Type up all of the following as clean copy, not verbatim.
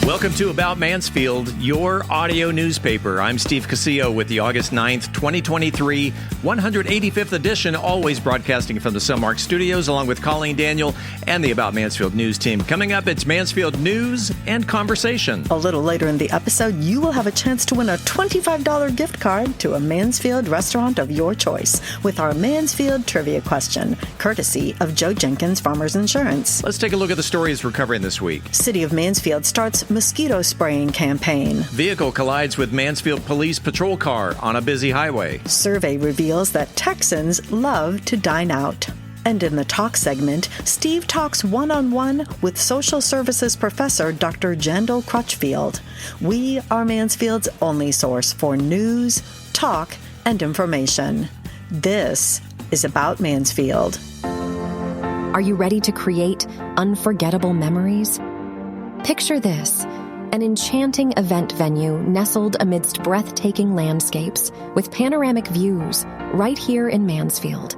Welcome to About Mansfield, your audio newspaper. I'm Steve Casillo with the August 9th, 2023, 185th edition, always broadcasting from the Sunmark Studios, along with Colleen Daniel and the About Mansfield news team. Coming up, it's Mansfield News and Conversation. A little later in the episode, you will have a chance to win a $25 gift card to a Mansfield restaurant of your choice with our Mansfield Trivia Question, courtesy of Joe Jenkins Farmers Insurance. Let's take a look at the stories we're covering this week. City of Mansfield starts mosquito spraying campaign. Vehicle collides with Mansfield police patrol car on a busy highway. Survey reveals that Texans love to dine out. And in the talk segment, Steve talks one-on-one with social services professor Dr. Jandel Crutchfield. We are Mansfield's only source for news, talk, and information. This is About Mansfield. Are you ready to create unforgettable memories? Picture this, an enchanting event venue nestled amidst breathtaking landscapes with panoramic views right here in Mansfield.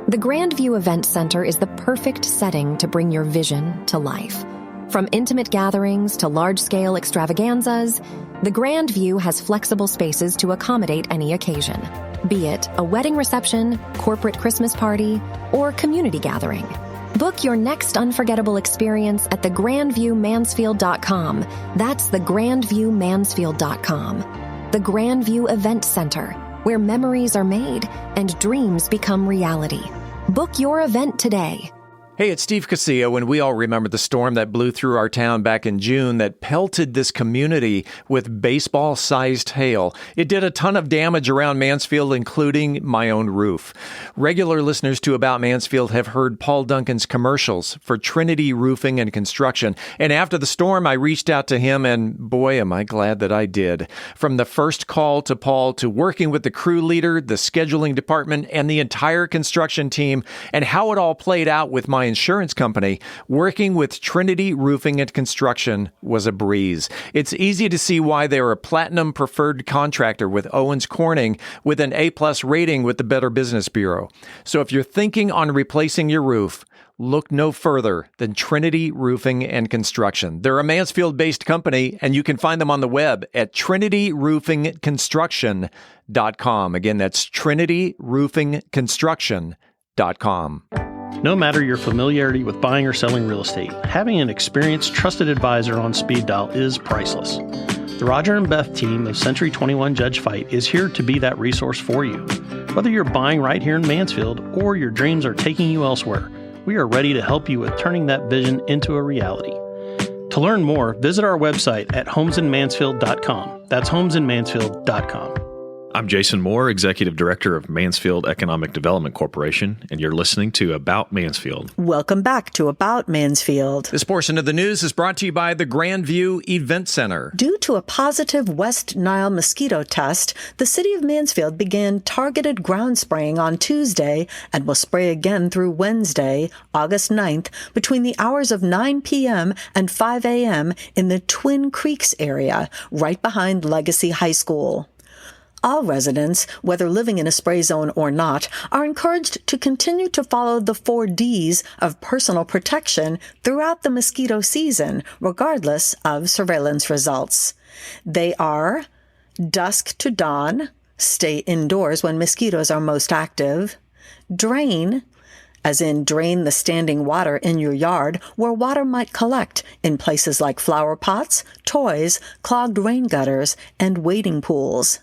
The Grandview Event Center is the perfect setting to bring your vision to life. From intimate gatherings to large-scale extravaganzas, the Grandview has flexible spaces to accommodate any occasion, be it a wedding reception, corporate Christmas party, or community gathering. Book your next unforgettable experience at thegrandviewmansfield.com. That's thegrandviewmansfield.com. The Grandview Event Center, where memories are made and dreams become reality. Book your event today. Hey, it's Steve Casillo, and we all remember the storm that blew through our town back in June that pelted this community with baseball-sized hail. It did a ton of damage around Mansfield, including my own roof. Regular listeners to About Mansfield have heard Paul Duncan's commercials for Trinity Roofing and Construction, and after the storm, I reached out to him, and boy, am I glad that I did. From the first call to Paul to working with the crew leader, the scheduling department, and the entire construction team, and how it all played out with my insurance company, working with Trinity Roofing and Construction was a breeze. It's easy to see why they're a platinum preferred contractor with Owens Corning with an A+ rating with the Better Business Bureau. So if you're thinking on replacing your roof, look no further than Trinity Roofing and Construction. They're a Mansfield-based company, and you can find them on the web at trinityroofingconstruction.com. Again, that's trinityroofingconstruction.com. No matter your familiarity with buying or selling real estate, having an experienced, trusted advisor on speed dial is priceless. The Roger and Beth team of Century 21 Judge Fight is here to be that resource for you. Whether you're buying right here in Mansfield or your dreams are taking you elsewhere, we are ready to help you with turning that vision into a reality. To learn more, visit our website at homesinmansfield.com. That's homesinmansfield.com. I'm Jason Moore, Executive Director of Mansfield Economic Development Corporation, and you're listening to About Mansfield. Welcome back to About Mansfield. This portion of the news is brought to you by the Grandview Event Center. Due to a positive West Nile mosquito test, the City of Mansfield began targeted ground spraying on Tuesday and will spray again through Wednesday, August 9th, between the hours of 9 p.m. and 5 a.m. in the Twin Creeks area, right behind Legacy High School. All residents, whether living in a spray zone or not, are encouraged to continue to follow the 4 Ds of personal protection throughout the mosquito season, regardless of surveillance results. They are dusk to dawn, stay indoors when mosquitoes are most active, drain, as in drain the standing water in your yard where water might collect in places like flower pots, toys, clogged rain gutters, and wading pools.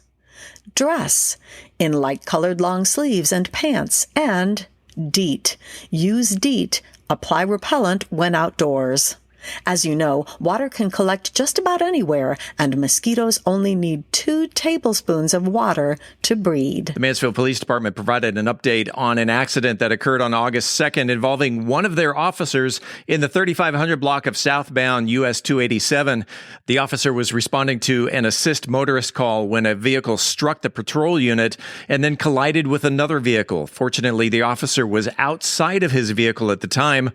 Dress in light-colored long sleeves and pants, and DEET. Use DEET. Apply repellent when outdoors. As you know, water can collect just about anywhere, and mosquitoes only need 2 tablespoons of water to breed. The Mansfield Police Department provided an update on an accident that occurred on August 2nd involving one of their officers in the 3500 block of southbound US 287. The officer was responding to an assist motorist call when a vehicle struck the patrol unit and then collided with another vehicle. Fortunately, the officer was outside of his vehicle at the time,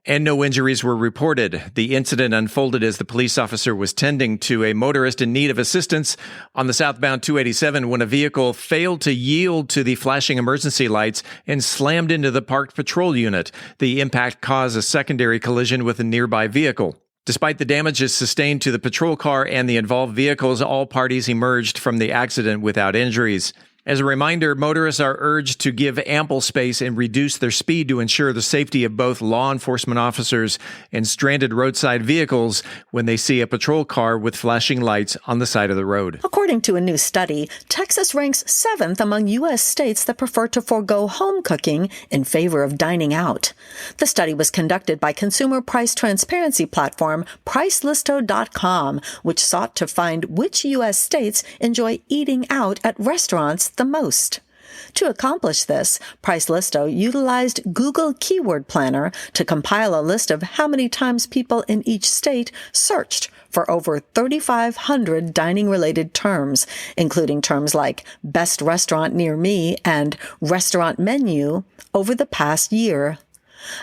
and no injuries were reported. The incident unfolded as the police officer was tending to a motorist in need of assistance on the southbound 287 when a vehicle failed to yield to the flashing emergency lights and slammed into the parked patrol unit. The impact caused a secondary collision with a nearby vehicle. Despite the damages sustained to the patrol car and the involved vehicles, all parties emerged from the accident without injuries. As a reminder, motorists are urged to give ample space and reduce their speed to ensure the safety of both law enforcement officers and stranded roadside vehicles when they see a patrol car with flashing lights on the side of the road. According to a new study, Texas ranks 7th among U.S. states that prefer to forego home cooking in favor of dining out. The study was conducted by consumer price transparency platform Pricelisto.com, which sought to find which U.S. states enjoy eating out at restaurants the most. To accomplish this, Pricelisto utilized Google Keyword Planner to compile a list of how many times people in each state searched for over 3,500 dining-related terms, including terms like best restaurant near me and restaurant menu, over the past year.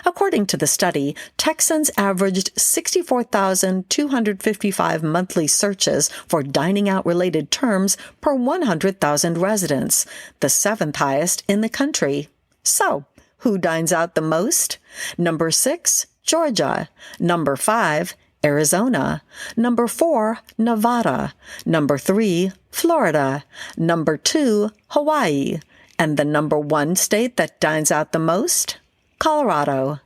According to the study, Texans averaged 64,255 monthly searches for dining out-related terms per 100,000 residents, the 7th highest in the country. So, who dines out the most? Number 6, Georgia. Number 5, Arizona. Number 4, Nevada. Number 3, Florida. Number 2, Hawaii. And the number 1 state that dines out the most? Colorado.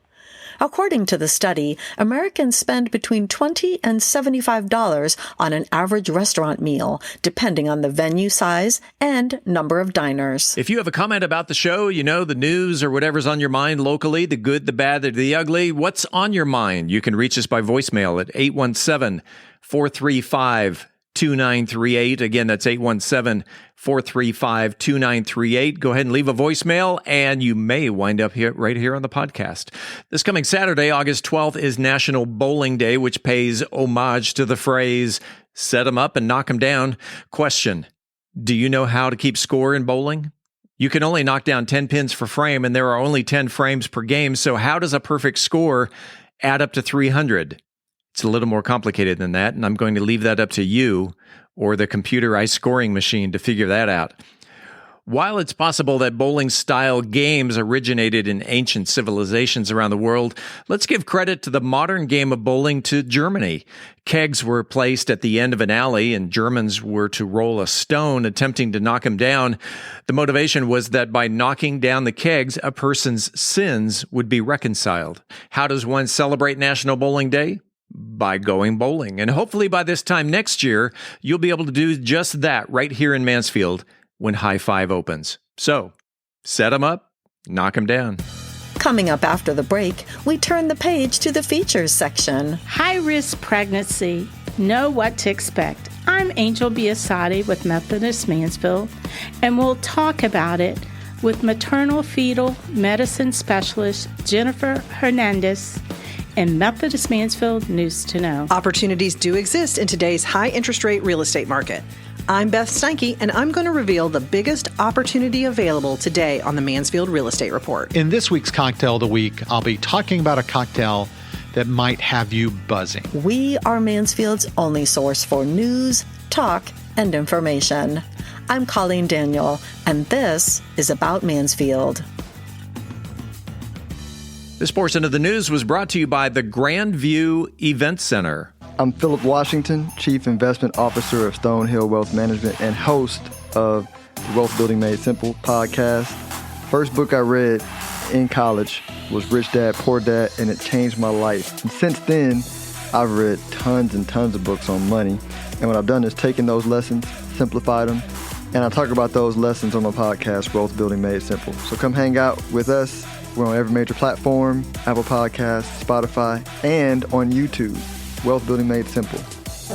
According to the study, Americans spend between $20 and $75 on an average restaurant meal, depending on the venue size and number of diners. If you have a comment about the show, the news, or whatever's on your mind locally, the good, the bad, the ugly, what's on your mind? You can reach us by voicemail at 817-435-2938. Again, that's 817-435-2938. Go ahead and leave a voicemail, and you may wind up right here on the podcast. This coming Saturday, August 12th, is National Bowling Day, which pays homage to the phrase, set 'em up and knock 'em down. Question, do you know how to keep score in bowling? You can only knock down 10 pins per frame, and there are only 10 frames per game, so how does a perfect score add up to 300? It's a little more complicated than that, and I'm going to leave that up to you or the computerized scoring machine to figure that out. While it's possible that bowling-style games originated in ancient civilizations around the world, let's give credit to the modern game of bowling to Germany. Kegs were placed at the end of an alley, and Germans were to roll a stone attempting to knock them down. The motivation was that by knocking down the kegs, a person's sins would be reconciled. How does one celebrate National Bowling Day? By going bowling. And hopefully by this time next year, you'll be able to do just that right here in Mansfield when High Five opens. So, set 'em up, knock 'em down. Coming up after the break, we turn the page to the features section. High-risk pregnancy. Know what to expect. I'm Angel Biasatti with Methodist Mansfield, and we'll talk about it with maternal fetal medicine specialist Jennifer Hernandez and Methodist Mansfield News to Know. Opportunities do exist in today's high interest rate real estate market. I'm Beth Steinke, and I'm going to reveal the biggest opportunity available today on the Mansfield Real Estate Report. In this week's Cocktail of the Week, I'll be talking about a cocktail that might have you buzzing. We are Mansfield's only source for news, talk, and information. I'm Colleen Daniel, and this is About Mansfield. This portion of the news was brought to you by the Grand View Event Center. I'm Philip Washington, Chief Investment Officer of Stonehill Wealth Management and host of the Wealth Building Made Simple podcast. First book I read in college was Rich Dad, Poor Dad, and it changed my life. And since then, I've read tons and tons of books on money. And what I've done is taken those lessons, simplified them, and I talk about those lessons on my podcast, Wealth Building Made Simple. So come hang out with us. We're on every major platform, Apple Podcasts, Spotify, and on YouTube. Wealth Building Made Simple.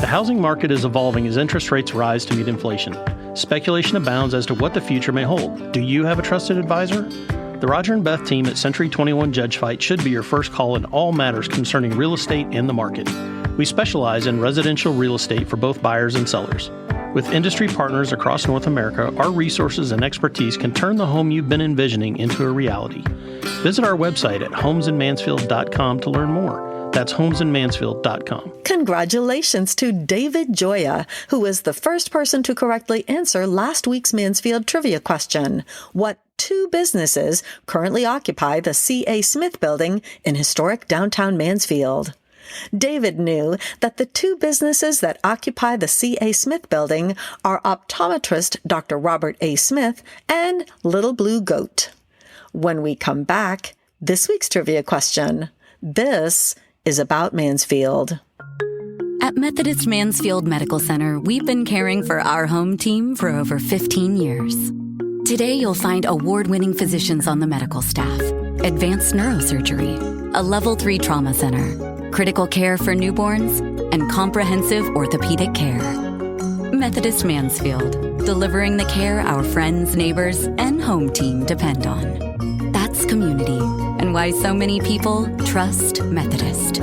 The housing market is evolving as interest rates rise to meet inflation. Speculation abounds as to what the future may hold. Do you have a trusted advisor? The Roger and Beth team at Century 21 Judge Fight should be your first call in all matters concerning real estate and the market. We specialize in residential real estate for both buyers and sellers. With industry partners across North America, our resources and expertise can turn the home you've been envisioning into a reality. Visit our website at homesinmansfield.com to learn more. That's homesinmansfield.com. Congratulations to David Joya, who was the first person to correctly answer last week's Mansfield Trivia Question. What 2 businesses currently occupy the C.A. Smith Building in historic downtown Mansfield? David knew that the two businesses that occupy the C.A. Smith building are optometrist Dr. Robert A. Smith and Little Blue Goat. When we come back, this week's trivia question. This is About Mansfield. At Methodist Mansfield Medical Center, we've been caring for our home team for over 15 years. Today, you'll find award-winning physicians on the medical staff, advanced neurosurgery, a Level 3 trauma center, critical care for newborns, and comprehensive orthopedic care. Methodist Mansfield, delivering the care our friends, neighbors, and home team depend on. That's community, and why so many people trust Methodist.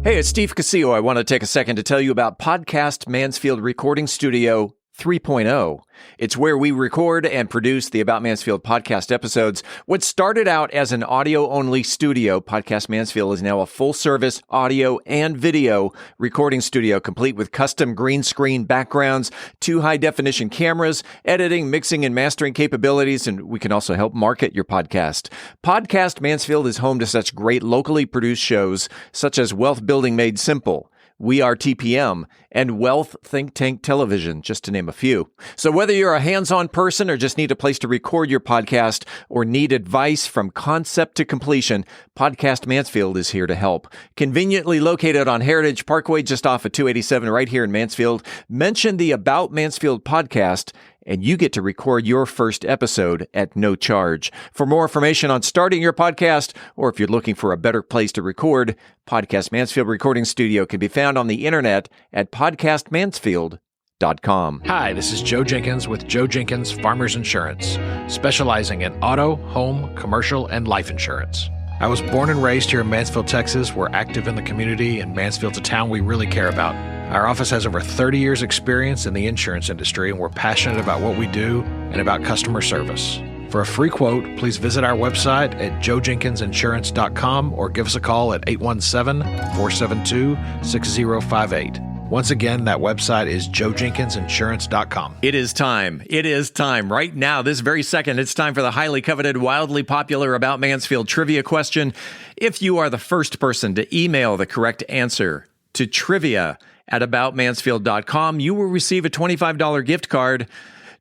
Hey, it's Steve Casillo. I want to take a second to tell you about Podcast Mansfield Recording Studio 3.0. It's where we record and produce the About Mansfield podcast episodes. What started out as an audio-only studio, Podcast Mansfield is now a full-service audio and video recording studio, complete with custom green screen backgrounds, 2 high-definition cameras, editing, mixing, and mastering capabilities, and we can also help market your podcast. Podcast Mansfield is home to such great locally produced shows, such as Wealth Building Made Simple, We Are TPM, and Wealth Think Tank Television, just to name a few. So whether you're a hands-on person or just need a place to record your podcast or need advice from concept to completion, Podcast Mansfield is here to help. Conveniently located on Heritage Parkway, just off of 287 right here in Mansfield. Mention the About Mansfield podcast, and you get to record your first episode at no charge. For more information on starting your podcast, or if you're looking for a better place to record, Podcast Mansfield Recording Studio can be found on the internet at podcastmansfield.com. Hi, this is Joe Jenkins with Joe Jenkins Farmers Insurance, specializing in auto, home, commercial, and life insurance. I was born and raised here in Mansfield, Texas. We're active in the community, and Mansfield's a town we really care about. Our office has over 30 years experience in the insurance industry, and we're passionate about what we do and about customer service. For a free quote, please visit our website at joejenkinsinsurance.com or give us a call at 817-472-6058. Once again, that website is joejenkinsinsurance.com. It is time. It is time. Right now, this very second, it's time for the highly coveted, wildly popular About Mansfield Trivia Question. If you are the first person to email the correct answer to trivia@aboutmansfield.com, you will receive a $25 gift card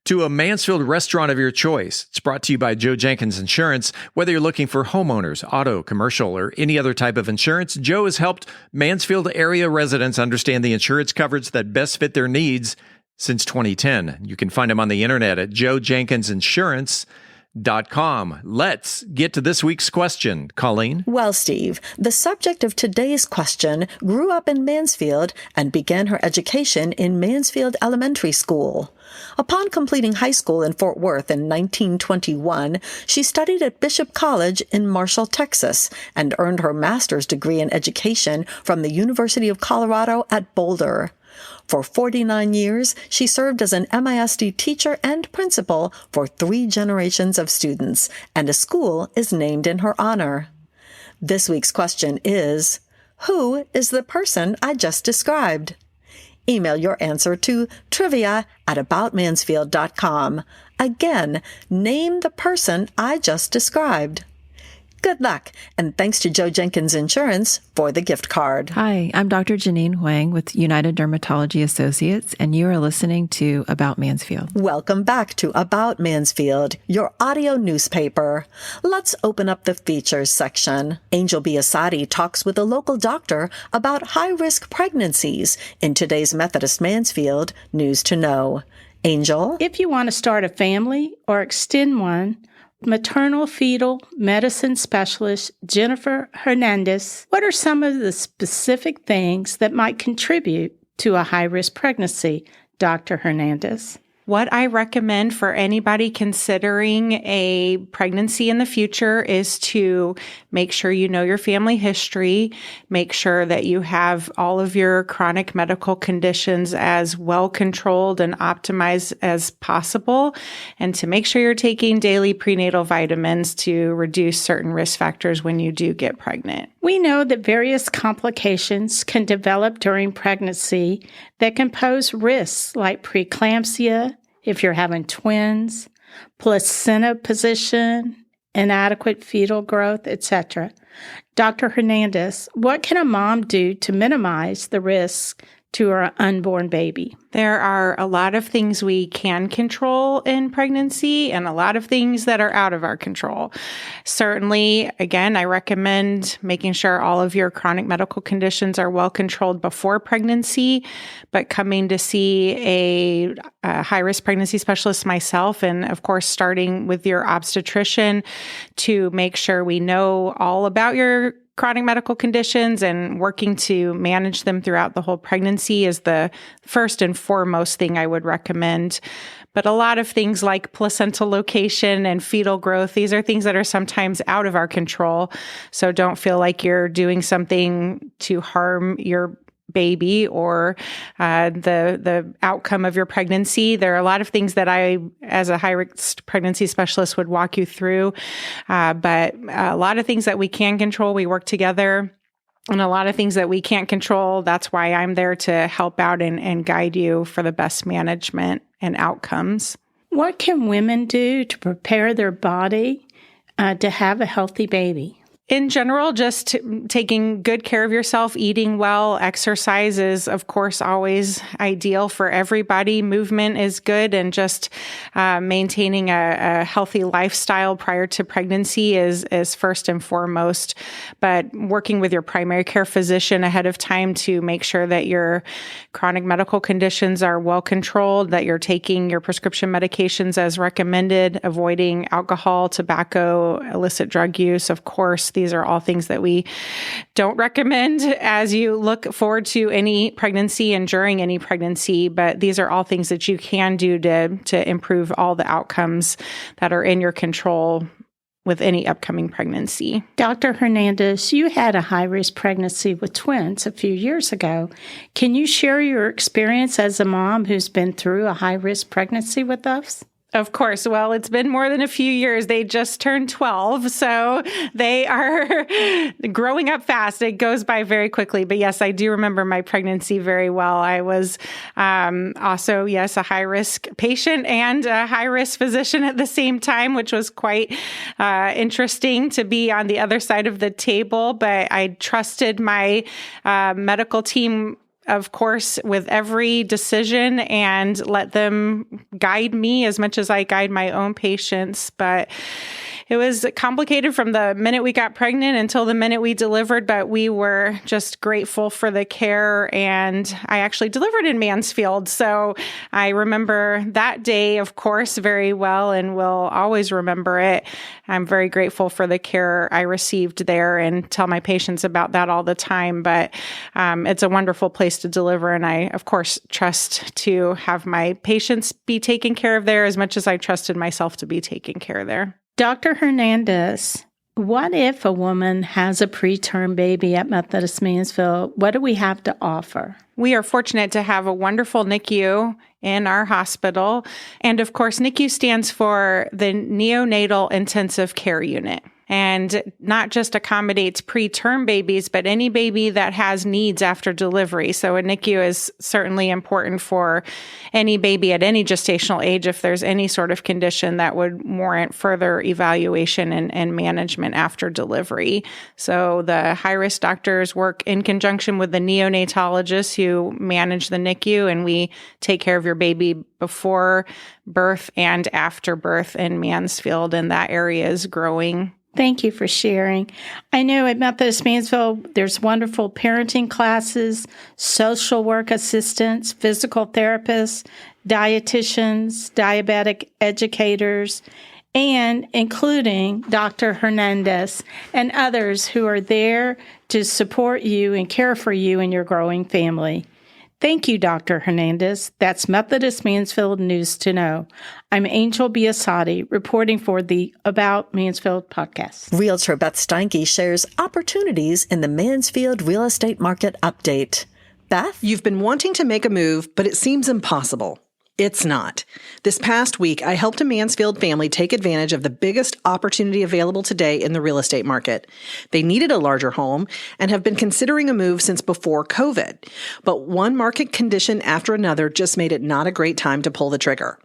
to a Mansfield restaurant of your choice. It's brought to you by Joe Jenkins Insurance. Whether you're looking for homeowners, auto, commercial, or any other type of insurance, Joe has helped Mansfield area residents understand the insurance coverage that best fit their needs since 2010. You can find him on the internet at joejenkinsinsurance.com. Let's get to this week's question. Colleen? Well, Steve, the subject of today's question grew up in Mansfield and began her education in Mansfield Elementary School. Upon completing high school in Fort Worth in 1921, she studied at Bishop College in Marshall, Texas, and earned her master's degree in education from the University of Colorado at Boulder. For 49 years, she served as an MISD teacher and principal for 3 generations of students, and a school is named in her honor. This week's question is, who is the person I just described? Email your answer to trivia@aboutmansfield.com. Again, name the person I just described. Good luck, and thanks to Joe Jenkins Insurance for the gift card. Hi, I'm Dr. Janine Huang with United Dermatology Associates, and you are listening to About Mansfield. Welcome back to About Mansfield, your audio newspaper. Let's open up the features section. Angel Biasatti talks with a local doctor about high-risk pregnancies in today's Methodist Mansfield News to Know. Angel? If you want to start a family or extend one, maternal fetal medicine specialist Jennifer Hernandez, what are some of the specific things that might contribute to a high-risk pregnancy, Dr. Hernandez? What I recommend for anybody considering a pregnancy in the future is to make sure you know your family history, make sure that you have all of your chronic medical conditions as well controlled and optimized as possible, and to make sure you're taking daily prenatal vitamins to reduce certain risk factors when you do get pregnant. We know that various complications can develop during pregnancy that can pose risks like preeclampsia, if you're having twins, placenta position, inadequate fetal growth, etc. Dr. Hernandez, what can a mom do to minimize the risk to her unborn baby? There are a lot of things we can control in pregnancy and a lot of things that are out of our control. Certainly, again, I recommend making sure all of your chronic medical conditions are well controlled before pregnancy, but coming to see a high-risk pregnancy specialist myself, and of course, starting with your obstetrician to make sure we know all about your chronic medical conditions and working to manage them throughout the whole pregnancy is the first and foremost thing I would recommend. But a lot of things like placental location and fetal growth, these are things that are sometimes out of our control. So don't feel like you're doing something to harm your baby or the outcome of your pregnancy. There are a lot of things that I, as a high-risk pregnancy specialist, would walk you through. But a lot of things that we can control, we work together. And a lot of things that we can't control, that's why I'm there to help out and guide you for the best management and outcomes. What can women do to prepare their body to have a healthy baby? In general, just taking good care of yourself, eating well, exercise is, of course, always ideal for everybody. Movement is good, and just maintaining a healthy lifestyle prior to pregnancy is first and foremost. But working with your primary care physician ahead of time to make sure that your chronic medical conditions are well controlled, that you're taking your prescription medications as recommended, avoiding alcohol, tobacco, illicit drug use, of course. These are all things that we don't recommend as you look forward to any pregnancy and during any pregnancy, but these are all things that you can do to improve all the outcomes that are in your control with any upcoming pregnancy. Dr. Hernandez, you had a high-risk pregnancy with twins a few years ago. Can you share your experience as a mom who's been through a high-risk pregnancy with us? Of course. Well, it's been more than a few years. They just turned 12, so they are growing up fast. It goes by very quickly. But yes, I do remember my pregnancy very well. I was also, yes, a high-risk patient and a high-risk physician at the same time, which was quite interesting to be on the other side of the table. But I trusted my medical team, of course, with every decision and let them guide me as much as I guide my own patients. But it was complicated from the minute we got pregnant until the minute we delivered, but we were just grateful for the care. And I actually delivered in Mansfield. So I remember that day, of course, very well and will always remember it. I'm very grateful for the care I received there and tell my patients about that all the time. But it's a wonderful place to deliver. And I, of course, trust to have my patients be taken care of there as much as I trusted myself to be taken care of there. Dr. Hernandez, what if a woman has a preterm baby at Methodist Mansfield? What do we have to offer? We are fortunate to have a wonderful NICU in our hospital. And of course, NICU stands for the Neonatal Intensive Care Unit. And not just accommodates preterm babies, but any baby that has needs after delivery. So a NICU is certainly important for any baby at any gestational age if there's any sort of condition that would warrant further evaluation and management after delivery. So the high-risk doctors work in conjunction with the neonatologists who manage the NICU, and we take care of your baby before birth and after birth in Mansfield, and that area is growing. Thank you for sharing. I know at Methodist Mansfield, there's wonderful parenting classes, social work assistants, physical therapists, dietitians, diabetic educators, and including Dr. Hernandez and others who are there to support you and care for you and your growing family. Thank you, Dr. Hernandez. That's Methodist Mansfield News to Know. I'm Angel Biasatti, reporting for the About Mansfield podcast. Realtor Beth Steinke shares opportunities in the Mansfield Real Estate Market update. Beth? You've been wanting to make a move, but it seems impossible. It's not. This past week, I helped a Mansfield family take advantage of the biggest opportunity available today in the real estate market. They needed a larger home and have been considering a move since before COVID. But one market condition after another just made it not a great time to pull the trigger.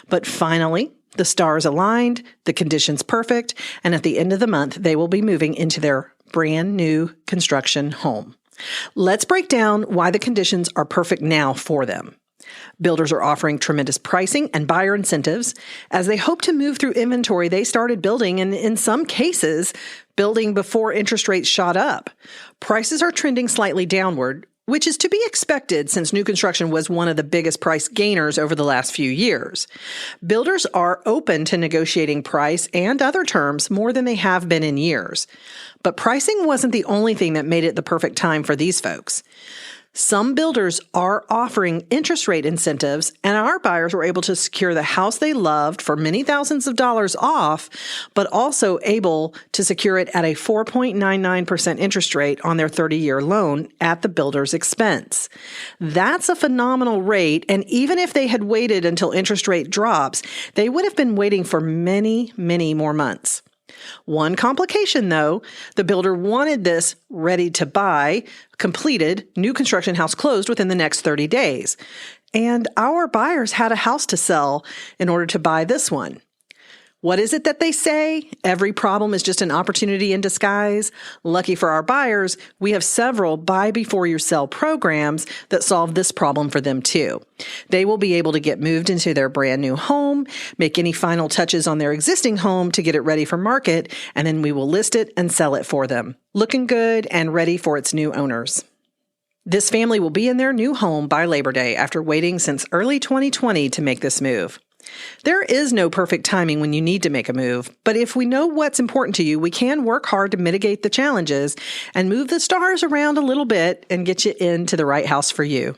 But finally, the stars aligned, the conditions perfect, and at the end of the month, they will be moving into their brand new construction home. Let's break down why the conditions are perfect now for them. Builders are offering tremendous pricing and buyer incentives as they hope to move through inventory they started building, and in some cases, building before interest rates shot up. Prices are trending slightly downward, which is to be expected since new construction was one of the biggest price gainers over the last few years. Builders are open to negotiating price and other terms more than they have been in years. But pricing wasn't the only thing that made it the perfect time for these folks. Some builders are offering interest rate incentives, and our buyers were able to secure the house they loved for many thousands of dollars off, but also able to secure it at a 4.99% interest rate on their 30-year loan at the builder's expense. That's a phenomenal rate, and even if they had waited until interest rate drops, they would have been waiting for many, many more months. One complication, though, the builder wanted this ready to buy, completed, new construction house closed within the next 30 days. And our buyers had a house to sell in order to buy this one. What is it that they say? Every problem is just an opportunity in disguise. Lucky for our buyers, we have several buy before you sell programs that solve this problem for them too. They will be able to get moved into their brand new home, make any final touches on their existing home to get it ready for market, and then we will list it and sell it for them, looking good and ready for its new owners. This family will be in their new home by Labor Day after waiting since early 2020 to make this move. There is no perfect timing when you need to make a move, but if we know what's important to you, we can work hard to mitigate the challenges and move the stars around a little bit and get you into the right house for you.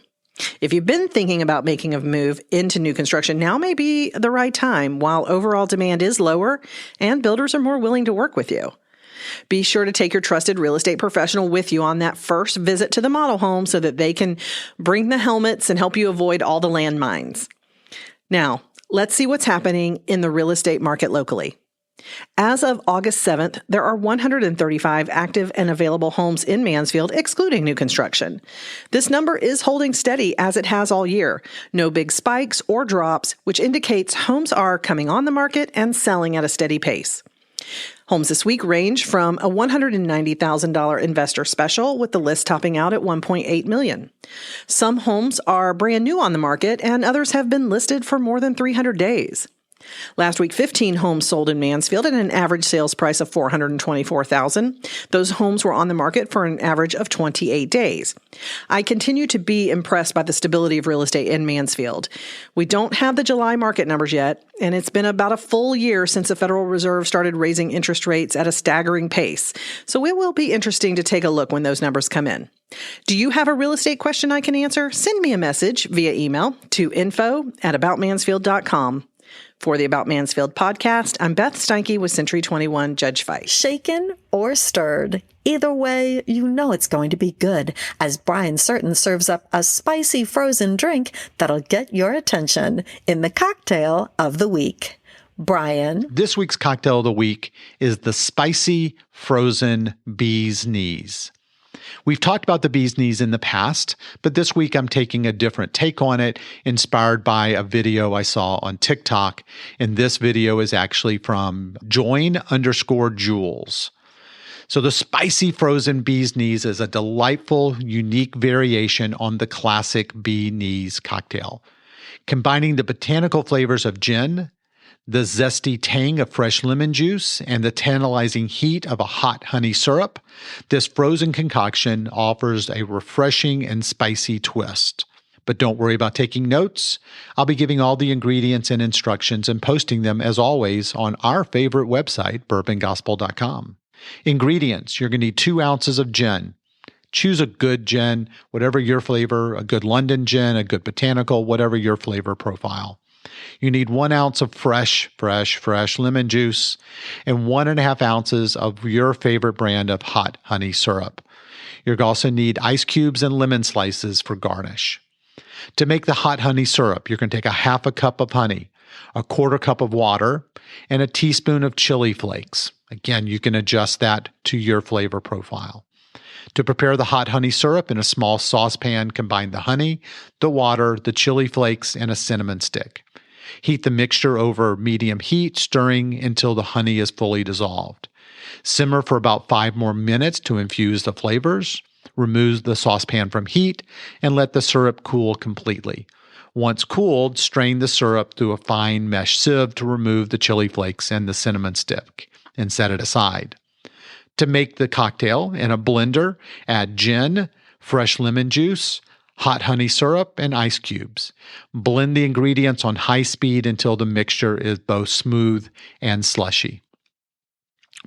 If you've been thinking about making a move into new construction, now may be the right time while overall demand is lower and builders are more willing to work with you. Be sure to take your trusted real estate professional with you on that first visit to the model home so that they can bring the helmets and help you avoid all the landmines. Now, let's see what's happening in the real estate market locally. As of August 7th, there are 135 active and available homes in Mansfield, excluding new construction. This number is holding steady as it has all year. No big spikes or drops, which indicates homes are coming on the market and selling at a steady pace. Homes this week range from a $190,000 investor special, with the list topping out at $1.8 million. Some homes are brand new on the market, and others have been listed for more than 300 days. Last week, 15 homes sold in Mansfield at an average sales price of $424,000. Those homes were on the market for an average of 28 days. I continue to be impressed by the stability of real estate in Mansfield. We don't have the July market numbers yet, and it's been about a full year since the Federal Reserve started raising interest rates at a staggering pace. So it will be interesting to take a look when those numbers come in. Do you have a real estate question I can answer? Send me a message via email to info@aboutmansfield.com. For the About Mansfield podcast, I'm Beth Steinke with Century 21 Judge Fight. Shaken or stirred, either way, you know it's going to be good, as Brian Certain serves up a spicy frozen drink that'll get your attention in the cocktail of the week. Brian. This week's cocktail of the week is the spicy frozen bee's knees. We've talked about the bee's knees in the past, but this week I'm taking a different take on it, inspired by a video I saw on TikTok. And this video is actually from join_Jules. So the spicy frozen bee's knees is a delightful, unique variation on the classic bee knees cocktail, combining the botanical flavors of gin, the zesty tang of fresh lemon juice, and the tantalizing heat of a hot honey syrup. This frozen concoction offers a refreshing and spicy twist. But don't worry about taking notes. I'll be giving all the ingredients and instructions and posting them, as always, on our favorite website, bourbongospel.com. Ingredients: you're going to need 2 ounces of gin. Choose a good gin, whatever your flavor, a good London gin, a good botanical, whatever your flavor profile. You need 1 ounce of fresh lemon juice and 1.5 ounces of your favorite brand of hot honey syrup. You're going to also need ice cubes and lemon slices for garnish. To make the hot honey syrup, you're going to take a 1/2 cup of honey, a 1/4 cup of water, and a teaspoon of chili flakes. Again, you can adjust that to your flavor profile. To prepare the hot honey syrup, in a small saucepan, combine the honey, the water, the chili flakes, and a cinnamon stick. Heat the mixture over medium heat, stirring until the honey is fully dissolved. Simmer for about 5 more minutes to infuse the flavors. Remove the saucepan from heat and let the syrup cool completely. Once cooled, strain the syrup through a fine mesh sieve to remove the chili flakes and the cinnamon stick and set it aside. To make the cocktail, in a blender, add gin, fresh lemon juice, hot honey syrup, and ice cubes. Blend the ingredients on high speed until the mixture is both smooth and slushy.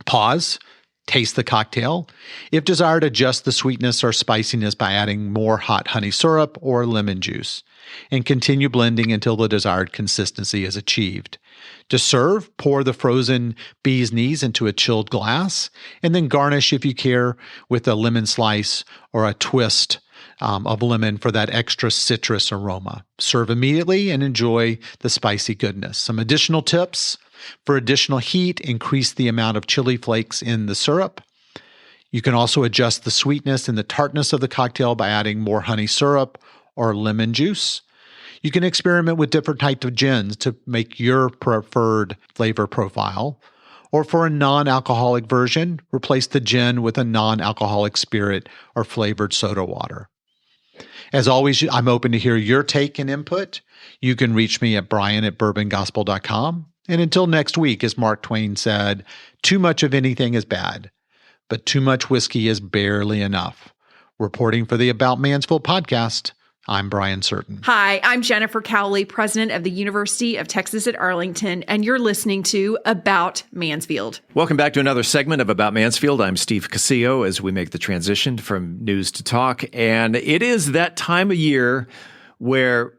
Pause. Taste the cocktail. If desired, adjust the sweetness or spiciness by adding more hot honey syrup or lemon juice, and continue blending until the desired consistency is achieved. To serve, pour the frozen bee's knees into a chilled glass, and then garnish, if you care, with a lemon slice or a twist of lemon for that extra citrus aroma. Serve immediately and enjoy the spicy goodness. Some additional tips. For additional heat, increase the amount of chili flakes in the syrup. You can also adjust the sweetness and the tartness of the cocktail by adding more honey syrup or lemon juice. You can experiment with different types of gins to make your preferred flavor profile. Or for a non-alcoholic version, replace the gin with a non-alcoholic spirit or flavored soda water. As always, I'm open to hear your take and input. You can reach me at brian@bourbongospel.com. And until next week, as Mark Twain said, too much of anything is bad, but too much whiskey is barely enough. Reporting for the About Mansfield podcast, I'm Brian Certain. Hi, I'm Jennifer Cowley, president of the University of Texas at Arlington, and you're listening to About Mansfield. Welcome back to another segment of About Mansfield. I'm Steve Casillo as we make the transition from news to talk. And it is that time of year where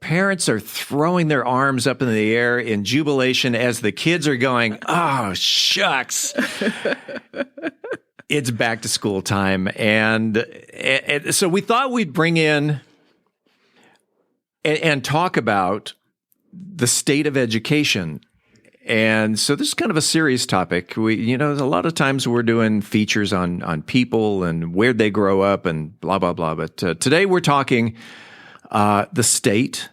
parents are throwing their arms up in the air in jubilation as the kids are going, oh, shucks. It's back to school time. And so we thought we'd bring in and talk about the state of education. And so this is kind of a serious topic. A lot of times we're doing features on people and where they grow up and blah, blah, blah. But today we're talking the state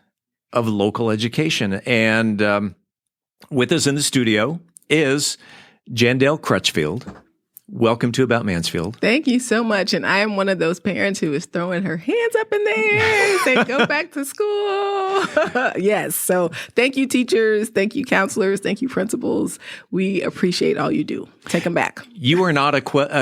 of local education. And with us in the studio is Jandel Crutchfield. Welcome to About Mansfield. Thank you so much. And I am one of those parents who is throwing her hands up in the air and saying, go back to school. Yes. So thank you, teachers. Thank you, counselors. Thank you, principals. We appreciate all you do. Take them back. You are not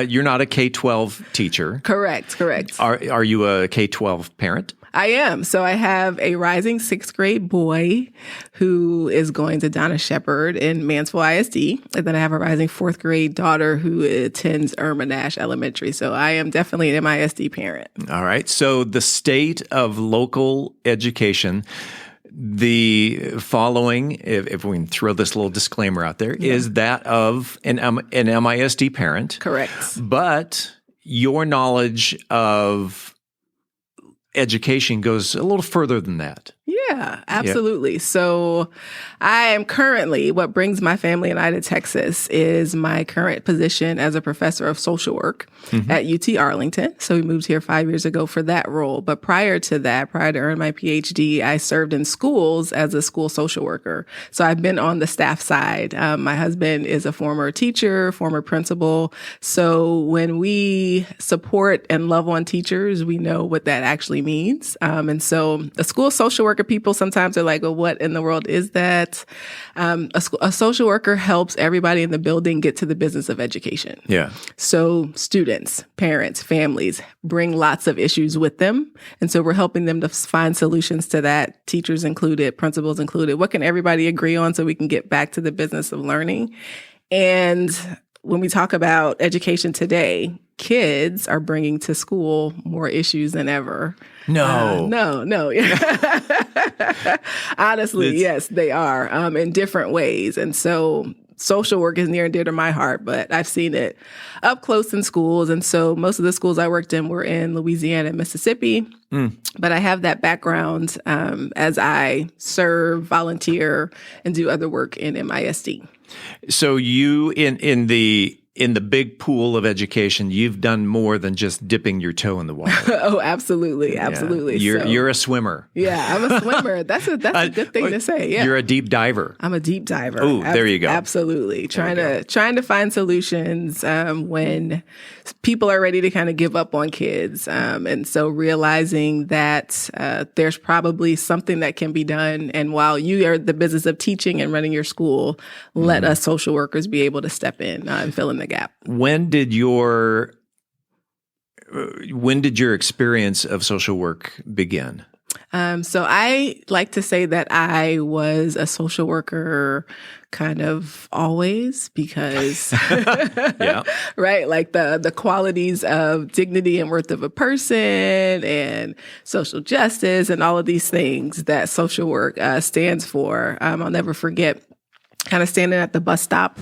you're not a K-12 teacher. Correct. Are you a K-12 parent? I am. So I have a rising 6th grade boy who is going to Donna Shepherd in Mansfield ISD. And then I have a rising 4th grade daughter who attends Irma Nash Elementary. So I am definitely an MISD parent. All right. So the state of local education, the following, if we can throw this little disclaimer out there, is that of an MISD parent. Correct. But your knowledge of education goes a little further than that. Yeah, absolutely. Yeah. So I am currently, what brings my family and I to Texas is my current position as a professor of social work at UT Arlington. So we moved here 5 years ago for that role. But prior to that, prior to earning my PhD, I served in schools as a school social worker. So I've been on the staff side. My husband is a former teacher, former principal. So when we support and love on teachers, we know what that actually means. And so a school social worker, people sometimes are like, well, what in the world is that? A social worker helps everybody in the building get to the business of education. Yeah. So students, parents, families bring lots of issues with them. And so we're helping them to find solutions to that, teachers included, principals included. What can everybody agree on so we can get back to the business of learning? And when we talk about education today, kids are bringing to school more issues than ever. No. Honestly, yes, they are in different ways. And so social work is near and dear to my heart, but I've seen it up close in schools. And so most of the schools I worked in were in Louisiana and Mississippi. But I have that background as I serve, volunteer, and do other work in MISD. So you, in the in the big pool of education, you've done more than just dipping your toe in the water. Oh, absolutely. Absolutely. Yeah. You're a swimmer. Yeah, I'm a swimmer. That's a good thing to say. Yeah. You're a deep diver. I'm a deep diver. Oh, there you go. Absolutely. Trying to find solutions when people are ready to kind of give up on kids. And so realizing that there's probably something that can be done. And while you are the business of teaching and running your school, let us social workers be able to step in and fill in the gap. When did your experience of social work begin? So I like to say that I was a social worker kind of always because, right, like the qualities of dignity and worth of a person and social justice and all of these things that social work stands for. I'll never forget kind of standing at the bus stop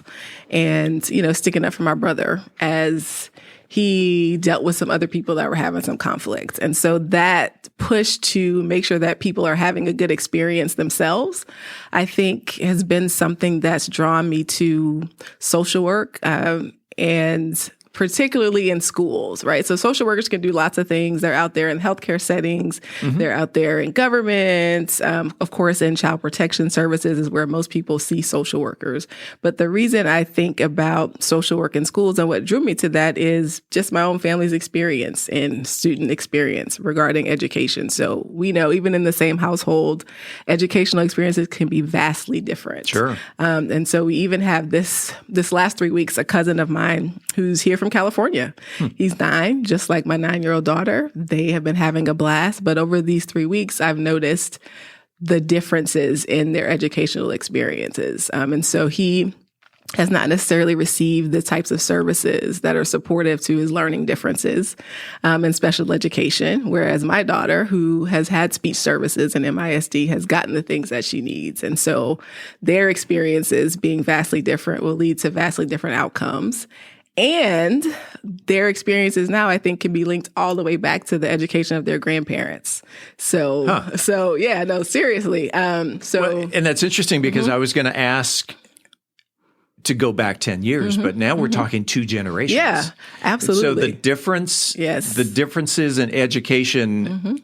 and, sticking up for my brother as he dealt with some other people that were having some conflict. And so that push to make sure that people are having a good experience themselves, I think has been something that's drawn me to social work, and particularly in schools, right? So social workers can do lots of things. They're out there in healthcare settings. They're out there in government. Of course, in child protection services is where most people see social workers. But the reason I think about social work in schools and what drew me to that is just my own family's experience and student experience regarding education. So we know even in the same household, educational experiences can be vastly different. Sure. And so we even have this last 3 weeks, a cousin of mine who's here from California. He's 9, just like my 9-year-old daughter. They have been having a blast. But over these 3 weeks, I've noticed the differences in their educational experiences. And so he has not necessarily received the types of services that are supportive to his learning differences in special education, whereas my daughter, who has had speech services and MISD, has gotten the things that she needs. And so their experiences being vastly different will lead to vastly different outcomes. And their experiences now, I think, can be linked all the way back to the education of their grandparents. So yeah, no, seriously. And that's interesting because I was going to ask to go back 10 years, but now we're talking 2 generations. Yeah, absolutely. So the differences in education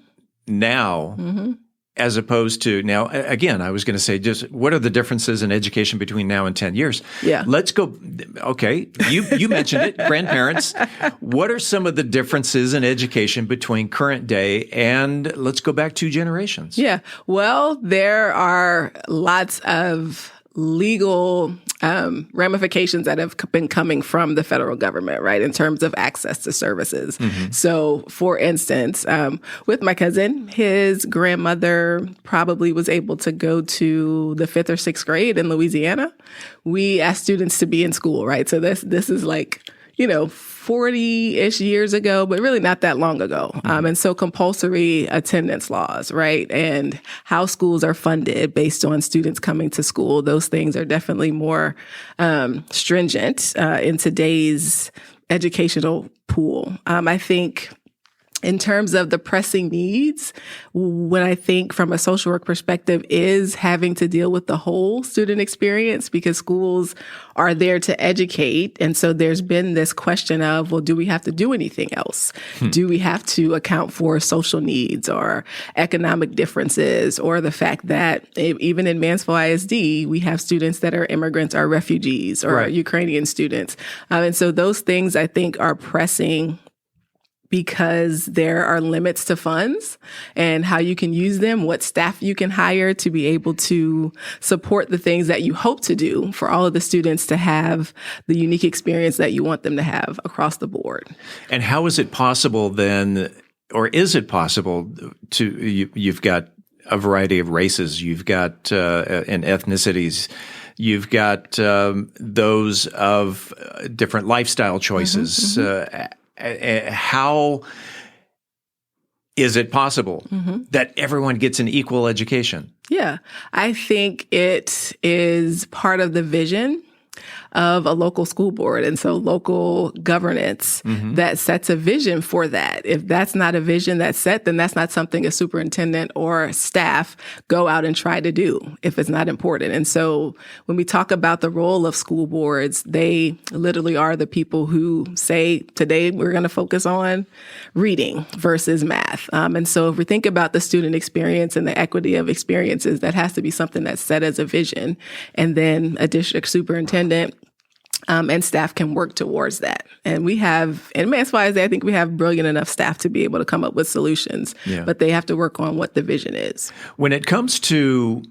now, as opposed to now, again, I was going to say, just what are the differences in education between now and 10 years? Yeah. Let's go. Okay. You mentioned it, grandparents. What are some of the differences in education between current day and let's go back 2 generations? Yeah. Well, there are lots of legal ramifications that have been coming from the federal government, right, in terms of access to services. So, for instance, with my cousin, his grandmother probably was able to go to the 5th or 6th grade in Louisiana. We asked students to be in school, right? So this is like, 40-ish years ago, but really not that long ago. And so compulsory attendance laws, right? And how schools are funded based on students coming to school, those things are definitely more stringent in today's educational pool. I think in terms of the pressing needs, what I think from a social work perspective is having to deal with the whole student experience because schools are there to educate. And so there's been this question of, well, do we have to do anything else? Do we have to account for social needs or economic differences or the fact that even in Mansfield ISD, we have students that are immigrants or refugees or Ukrainian students. And so those things I think are pressing because there are limits to funds and how you can use them, what staff you can hire to be able to support the things that you hope to do for all of the students to have the unique experience that you want them to have across the board. And how is it possible then, or is it possible to, you've got a variety of races, you've got and ethnicities, you've got those of different lifestyle choices, how is it possible that everyone gets an equal education? Yeah, I think it is part of the vision of a local school board. And so local governance that sets a vision for that. If that's not a vision that's set, then that's not something a superintendent or staff go out and try to do if it's not important. And so when we talk about the role of school boards, they literally are the people who say, today we're going to focus on reading versus math. And so if we think about the student experience and the equity of experiences, that has to be something that's set as a vision. And then a district superintendent and staff can work towards that. And we have, in Mansfield ISD, I think we have brilliant enough staff to be able to come up with solutions, but they have to work on what the vision is. When it comes to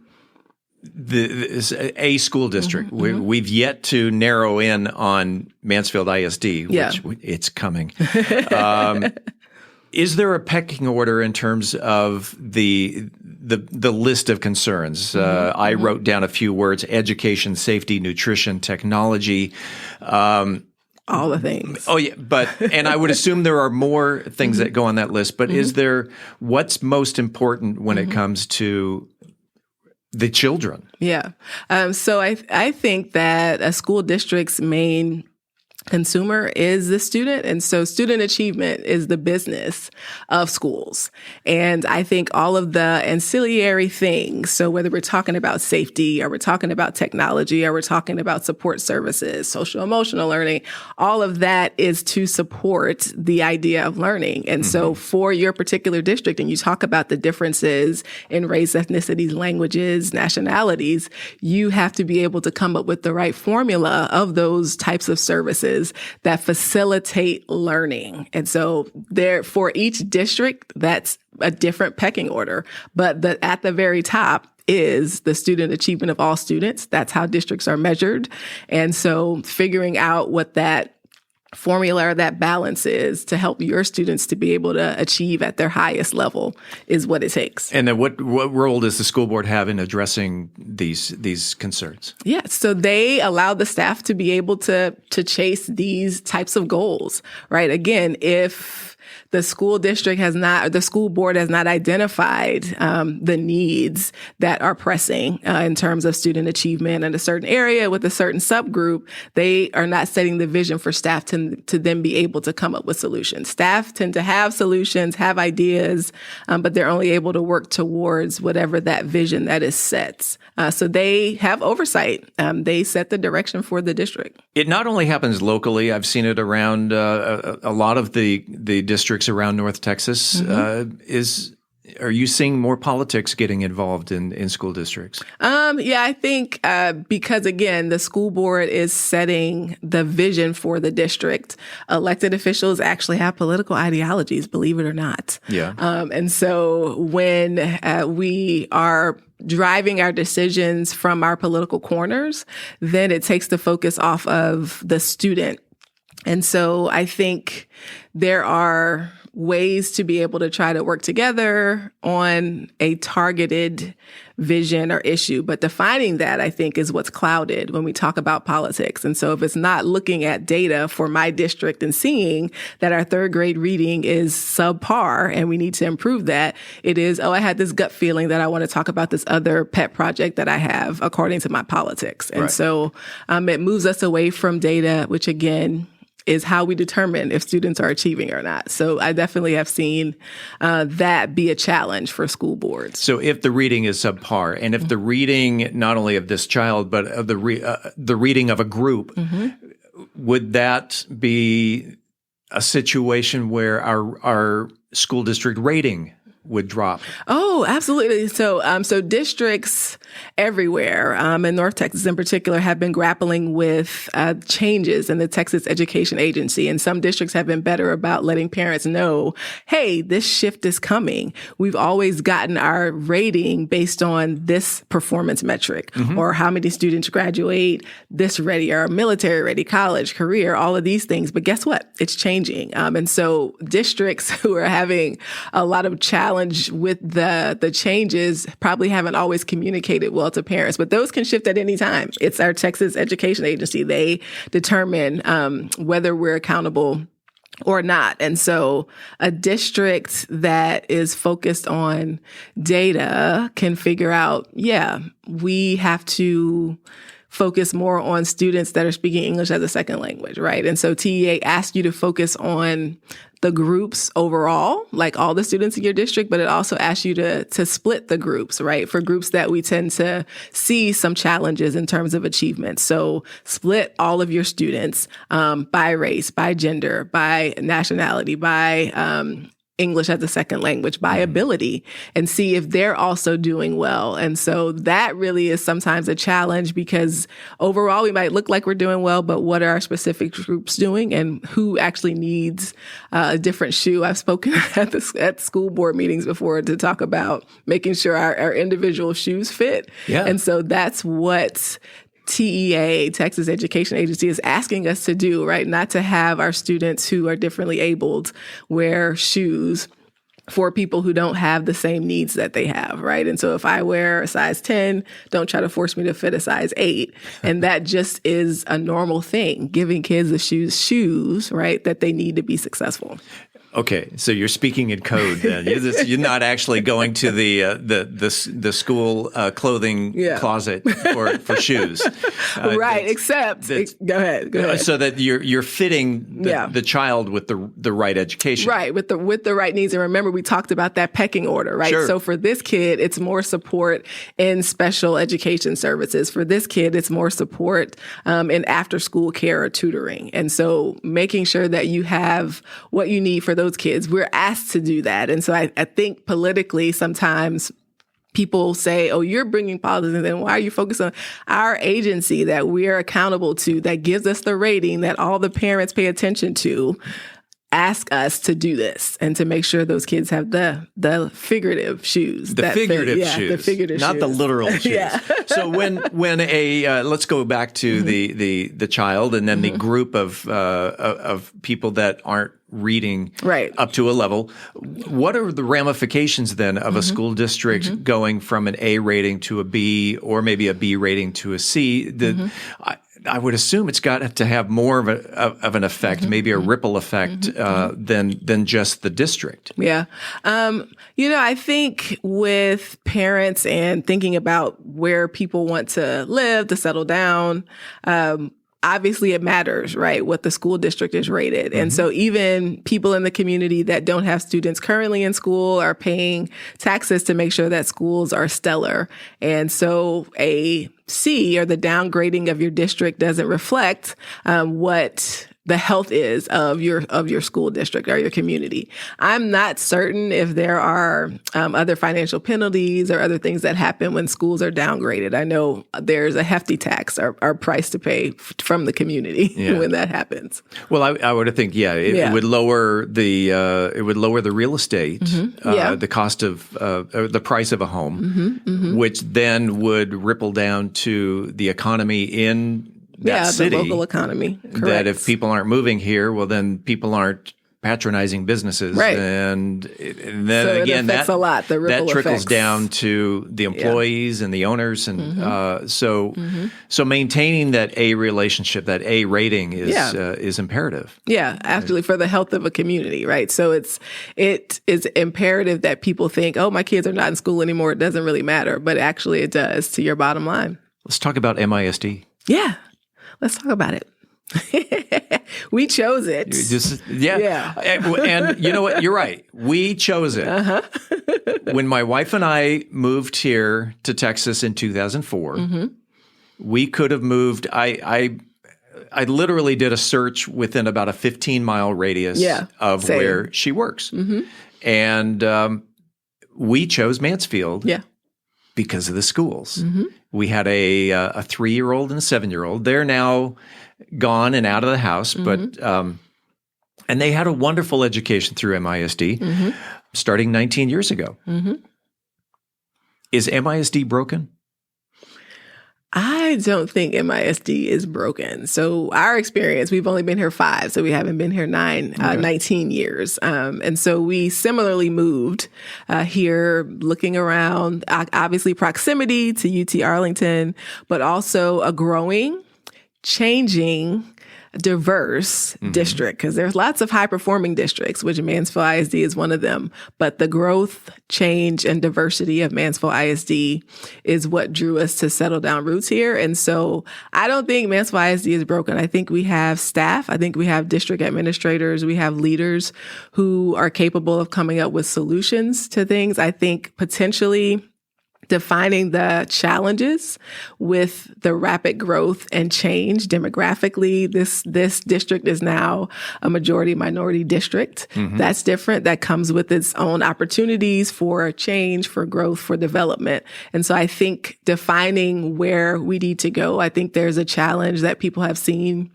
a school district, we've yet to narrow in on Mansfield ISD, which it's coming. Is there a pecking order in terms of the list of concerns? I wrote down a few words: education, safety, nutrition, technology. All the things. Oh, yeah. And I would assume there are more things that go on that list. But is there, what's most important when it comes to the children? Yeah. So I think that a school district's main consumer is the student. And so student achievement is the business of schools. And I think all of the ancillary things, so whether we're talking about safety or we're talking about technology or we're talking about support services, social emotional learning, all of that is to support the idea of learning. And so for your particular district, and you talk about the differences in race, ethnicities, languages, nationalities, you have to be able to come up with the right formula of those types of services that facilitate learning. And so there, for each district, that's a different pecking order. But at the very top is the student achievement of all students. That's how districts are measured. And so figuring out what that formula or that balance is to help your students to be able to achieve at their highest level is what it takes. And then what role does the school board have in addressing these concerns? Yeah, so they allow the staff to be able to chase these types of goals, right? Again, if the school district the school board has not identified the needs that are pressing in terms of student achievement in a certain area with a certain subgroup, they are not setting the vision for staff to then be able to come up with solutions. Staff tend to have solutions, have ideas, but they're only able to work towards whatever that vision that is set. So they have oversight. They set the direction for the district. It not only happens locally. I've seen it around a lot of the districts around North Texas. Are you seeing more politics getting involved in school districts? Yeah, I think because, again, the school board is setting the vision for the district. Elected officials actually have political ideologies, believe it or not. Yeah. And so when we are driving our decisions from our political corners, then it takes the focus off of the student. And so I think there are ways to be able to try to work together on a targeted vision or issue. But defining that, I think, is what's clouded when we talk about politics. And so if it's not looking at data for my district and seeing that our third grade reading is subpar and we need to improve that, it is, I had this gut feeling that I want to talk about this other pet project that I have according to my politics. And so it moves us away from data, which again, is how we determine if students are achieving or not. So I definitely have seen that be a challenge for school boards. So if the reading is subpar, and if the reading not only of this child, but of the reading of a group, would that be a situation where our school district rating would drop? Oh, absolutely. So districts everywhere, in North Texas in particular, have been grappling with changes in the Texas Education Agency. And some districts have been better about letting parents know, hey, this shift is coming. We've always gotten our rating based on this performance metric, or how many students graduate this ready, or military ready, college, career, all of these things. But guess what? It's changing. And so districts who are having a lot of challenge with the changes probably haven't always communicated well to parents, but those can shift at any time. It's our Texas Education Agency. They determine whether we're accountable or not. And so a district that is focused on data can figure out, we have to focus more on students that are speaking English as a second language, right? And so TEA asks you to focus on the groups overall, like all the students in your district, but it also asks you to split the groups, right? For groups that we tend to see some challenges in terms of achievement. So split all of your students by race, by gender, by nationality, by English as a second language, by ability, and see if they're also doing well. And so that really is sometimes a challenge, because overall we might look like we're doing well, but what are our specific groups doing and who actually needs a different shoe? I've spoken at school board meetings before to talk about making sure our individual shoes fit. Yeah. And so that's what TEA, Texas Education Agency, is asking us to do, right? Not to have our students who are differently abled wear shoes for people who don't have the same needs that they have, right? And so if I wear a size 10, don't try to force me to fit a size 8. And that just is a normal thing, giving kids the shoes, right, that they need to be successful. Okay, so you're speaking in code then. You're not actually going to the school clothing closet for shoes, right? Except, go ahead. So that you're fitting the child with the right education, right? With the right needs. And remember, we talked about that pecking order, right? Sure. So for this kid, it's more support in special education services. For this kid, it's more support in after school care or tutoring. And so making sure that you have what you need for those kids. We're asked to do that. And so I think politically sometimes people say, oh, you're bringing policies, and then why are you focused on our agency that we're accountable to, that gives us the rating that all the parents pay attention to, ask us to do this and to make sure those kids have the figurative shoes. The figurative shoes. The figurative not shoes. the literal shoes. Yeah. So when let's go back to the child and then the group of people that aren't reading up to a level. What are the ramifications then of a school district going from an A rating to a B, or maybe a B rating to a C? I would assume it's got to have more of an effect, maybe a ripple effect than just the district. Yeah. I think with parents and thinking about where people want to live, to settle down, obviously it matters, right, what the school district is rated. And so even people in the community that don't have students currently in school are paying taxes to make sure that schools are stellar. And so a C, or the downgrading of your district, doesn't reflect what the health is of your school district or your community. I'm not certain if there are other financial penalties or other things that happen when schools are downgraded. I know there's a hefty tax or price to pay from the community when that happens. Well, I would think, it would lower the real estate, the cost of the price of a home, which then would ripple down to the economy in that city, the local economy. Correct. That if people aren't moving here, well, then people aren't patronizing businesses, right? And then so again, that a lot. The ripple that trickles effects down to the employees and the owners, and so maintaining that A relationship, that A rating is imperative. Yeah, actually, for the health of a community, right? So it is imperative that people think, oh, my kids are not in school anymore. It doesn't really matter, but actually, it does to your bottom line. Let's talk about MISD. Yeah. Let's talk about it. We chose it. And you know what? You're right. We chose it. When my wife and I moved here to Texas in 2004, we could have moved. I literally did a search within about a 15-mile radius of where she works. And we chose Mansfield. Yeah. Because of the schools. We had a 3-year-old and a 7-year-old. They're now gone and out of the house, but and they had a wonderful education through MISD starting 19 years ago. Is MISD broken? I don't think MISD is broken. So our experience, we've only been here 5, so we haven't been here 19 years. And so we similarly moved here, looking around, obviously proximity to UT Arlington, but also a growing, changing diverse district, because there's lots of high-performing districts, which Mansfield ISD is one of them. But the growth, change, and diversity of Mansfield ISD is what drew us to settle down roots here. And so I don't think Mansfield ISD is broken. I think we have staff. I think we have district administrators. We have leaders who are capable of coming up with solutions to things. I think potentially defining the challenges with the rapid growth and change demographically. This district is now a majority minority district. That's different. That comes with its own opportunities for change, for growth, for development. And so I think defining where we need to go, I think there's a challenge that people have seen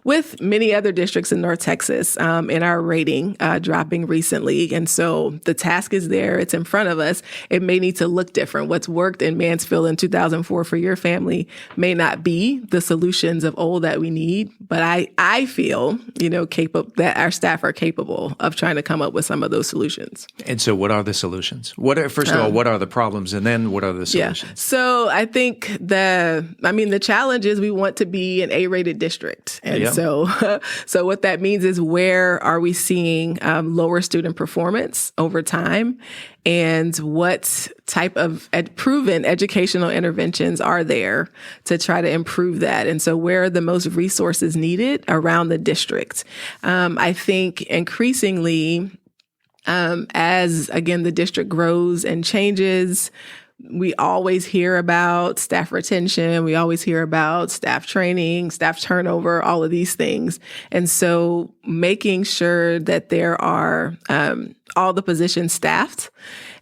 with many other districts in North Texas in our rating dropping recently. And so the task is there. It's in front of us. It may need to look different. What's worked in Mansfield in 2004 for your family may not be the solutions of old that we need, but I feel, capable that our staff are capable of trying to come up with some of those solutions. And so what are the solutions? First of all, what are the problems? And then what are the solutions? Yeah. So I think the challenge is we want to be an A-rated district. And so what that means is, where are we seeing lower student performance over time? And what type of proven educational interventions are there to try to improve that? And so where are the most resources needed around the district? I think increasingly, as, again, the district grows and changes, we always hear about staff retention. We always hear about staff training, staff turnover, all of these things. And so making sure that there are all the positions staffed,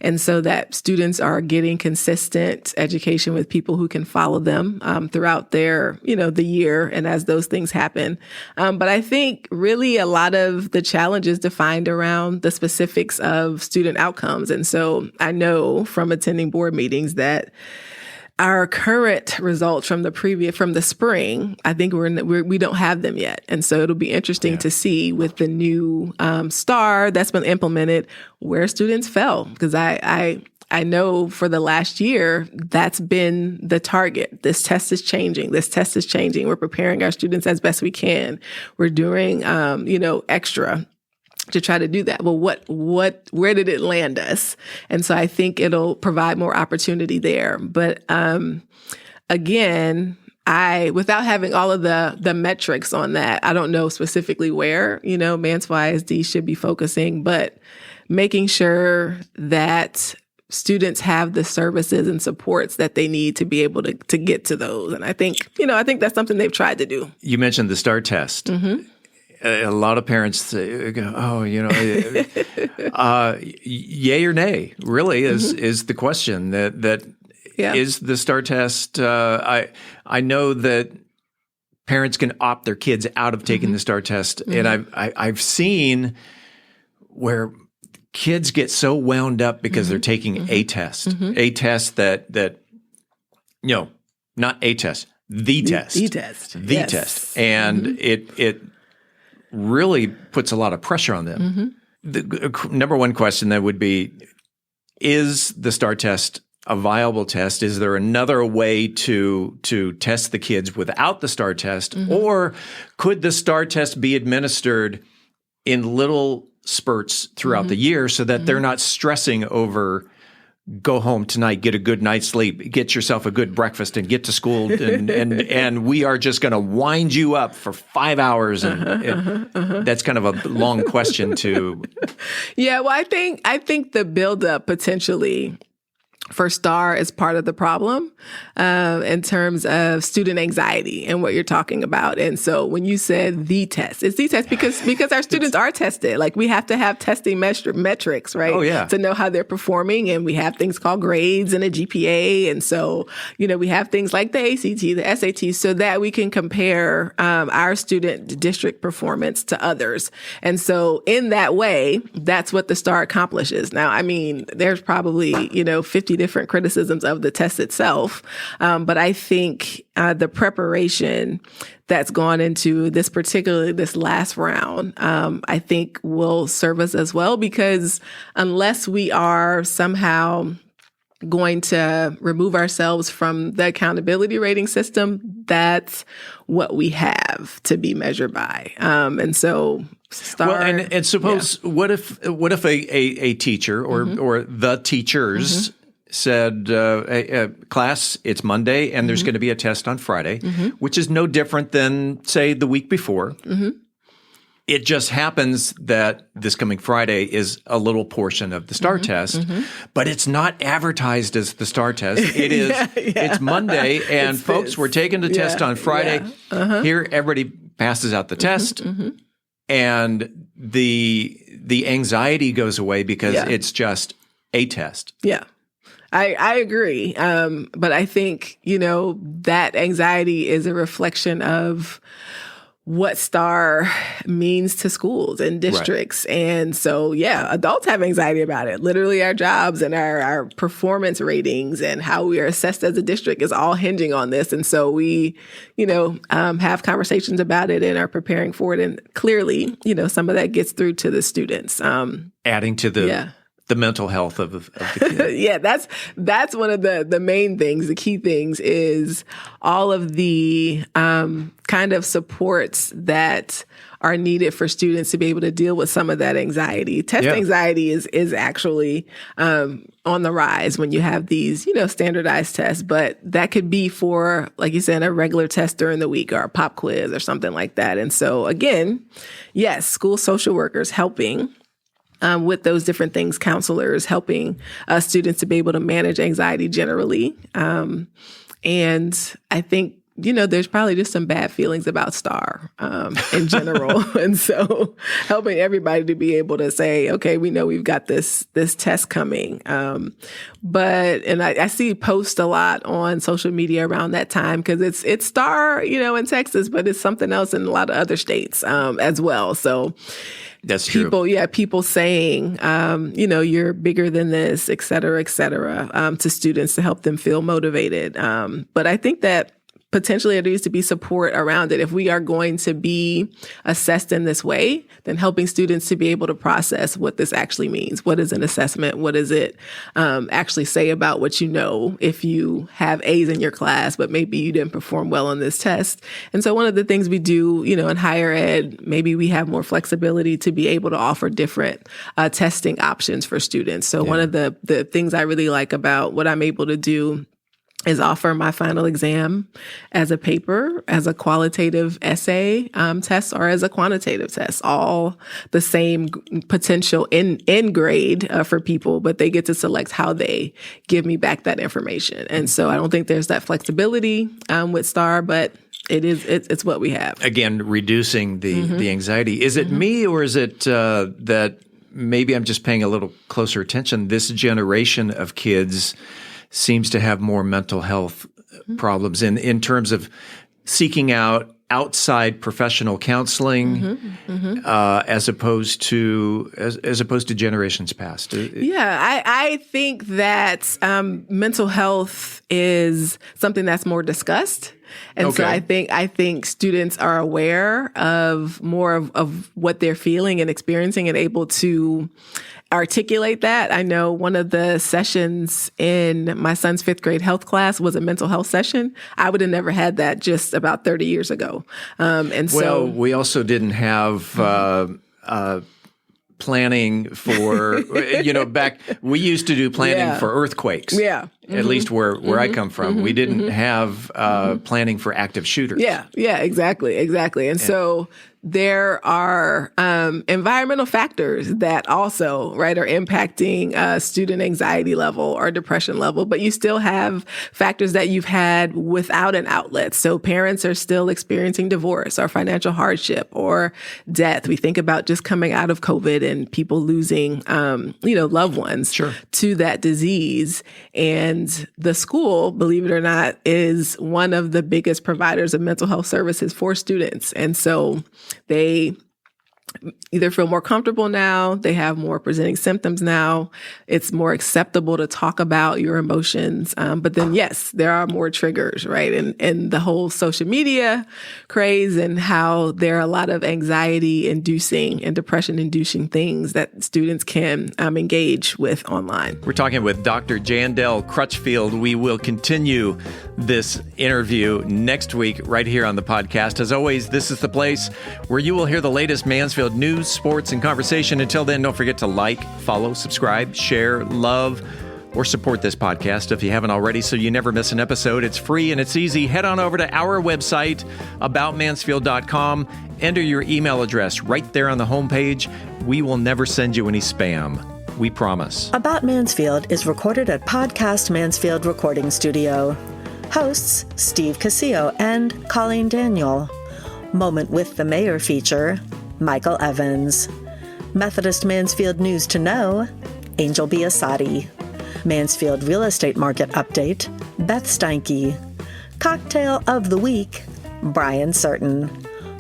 and so that students are getting consistent education with people who can follow them throughout their, the year and as those things happen. But I think really a lot of the challenge is defined around the specifics of student outcomes. And so I know from attending board meetings that our current results from the spring, I think we don't have them yet. And so it'll be interesting to see with the new STAR that's been implemented where students fell. Because I know for the last year, that's been the target. This test is changing. We're preparing our students as best we can. We're doing, extra to try to do that. Well, where did it land us? And so I think it'll provide more opportunity there. But again, without having all of the metrics on that, I don't know specifically where, Mansfield ISD should be focusing, but making sure that students have the services and supports that they need to be able to get to those. And I think that's something they've tried to do. You mentioned the STAR test. A lot of parents go, yay or nay, really is the question that is the STAR test. I know that parents can opt their kids out of taking the STAR test. And I've seen where kids get so wound up because they're taking a test that not a test, the test. And it really puts a lot of pressure on them. The number one question that would be, is the STAR test a viable test? Is there another way to test the kids without the STAR test? Or could the STAR test be administered in little spurts throughout the year so that they're not stressing over, go home tonight, get a good night's sleep, get yourself a good breakfast, and get to school, and we are just going to wind you up for 5 hours. That's kind of a long question to. Yeah, well, I think the buildup potentially for STAR is part of the problem in terms of student anxiety and what you're talking about. And so when you said the test, it's the test because our students are tested. Like, we have to have testing metrics, right? Oh, yeah. To know how they're performing. And we have things called grades and a GPA. And so, we have things like the ACT, the SAT, so that we can compare our student district performance to others. And so in that way, that's what the STAR accomplishes. Now, there's probably, 50 different criticisms of the test itself. But I think the preparation that's gone into particularly this last round, I think will serve us as well, because unless we are somehow going to remove ourselves from the accountability rating system, that's what we have to be measured by. And so STAR. Well, and suppose what if a teacher or the teachers said, class, it's Monday and there's going to be a test on Friday, which is no different than, say, the week before. It just happens that this coming Friday is a little portion of the STAR test, but it's not advertised as the STAR test. It is, it's Monday, and folks, we're taking the test on Friday. Here, everybody passes out the test, and the anxiety goes away because it's just a test. Yeah. I agree. But I think, that anxiety is a reflection of what STAR means to schools and districts. Right. And so, adults have anxiety about it. Literally our jobs and our performance ratings and how we are assessed as a district is all hinging on this. And so we, have conversations about it and are preparing for it. And clearly, some of that gets through to the students. Adding to the mental health of the kid. That's one of the main things. The key things is all of the kind of supports that are needed for students to be able to deal with some of that anxiety. Test anxiety is actually on the rise when you have these, standardized tests, but that could be for, like you said, a regular test during the week or a pop quiz or something like that. And so again, yes, school social workers helping with those different things, counselors helping students to be able to manage anxiety generally. And I think, there's probably just some bad feelings about STAR in general. And so helping everybody to be able to say, okay, we know we've got this test coming. But I see posts a lot on social media around that time because it's STAR, in Texas, but it's something else in a lot of other states as well. So that's true. People saying, you're bigger than this, et cetera, to students to help them feel motivated. But I think that potentially there needs to be support around it. If we are going to be assessed in this way, then helping students to be able to process what this actually means. What is an assessment? What does it actually say about what you know if you have A's in your class, but maybe you didn't perform well on this test? And so one of the things we do, in higher ed, maybe we have more flexibility to be able to offer different testing options for students. So one of the things I really like about what I'm able to do is offer my final exam as a paper, as a qualitative essay test, or as a quantitative test, all the same potential in grade for people, but they get to select how they give me back that information. And so I don't think there's that flexibility with STAR, but it's what we have. Again, reducing the anxiety. Is it me, or is it that maybe I'm just paying a little closer attention? This generation of kids seems to have more mental health problems in terms of seeking out outside professional counseling as opposed to generations past. I think that mental health is something that's more discussed. And so I think students are aware of more of what they're feeling and experiencing and able to articulate that. I know one of the sessions in my son's 5th grade health class was a mental health session. I would have never had that just about 30 years ago. So we also didn't have planning for, back, we used to do planning for earthquakes. Yeah. At least where I come from. We didn't have planning for active shooters. Yeah, exactly. And so there are environmental factors that also, are impacting student anxiety level or depression level, but you still have factors that you've had without an outlet. So parents are still experiencing divorce or financial hardship or death. We think about just coming out of COVID and people losing, loved ones to that disease. And the school, believe it or not, is one of the biggest providers of mental health services for students. And so they either feel more comfortable now, they have more presenting symptoms now, it's more acceptable to talk about your emotions. But then, yes, there are more triggers, right? And the whole social media craze and how there are a lot of anxiety-inducing and depression-inducing things that students can engage with online. We're talking with Dr. Jandel Crutchfield. We will continue this interview next week right here on the podcast. As always, this is the place where you will hear the latest Mansfield news, sports, and conversation. Until then, don't forget to like, follow, subscribe, share, love, or support this podcast if you haven't already so you never miss an episode. It's free and it's easy. Head on over to our website, aboutmansfield.com. Enter your email address right there on the homepage. We will never send you any spam. We promise. About Mansfield is recorded at Podcast Mansfield Recording Studio. Hosts Steve Casillo and Colleen Daniel. Moment with the Mayor feature, Michael Evans. Methodist Mansfield News to Know, Angel Biasatti. Mansfield Real Estate Market Update, Beth Steinke. Cocktail of the Week, Brian Certain.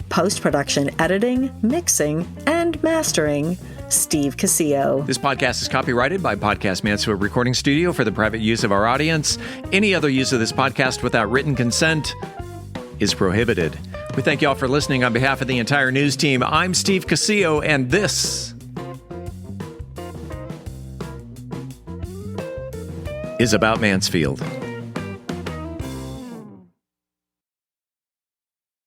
Post-production editing, mixing, and mastering, Steve Casillo. This podcast is copyrighted by Podcast Mansfield Recording Studio for the private use of our audience. Any other use of this podcast without written consent is prohibited. We thank you all for listening. On behalf of the entire news team, I'm Steve Casillo, and this is About Mansfield.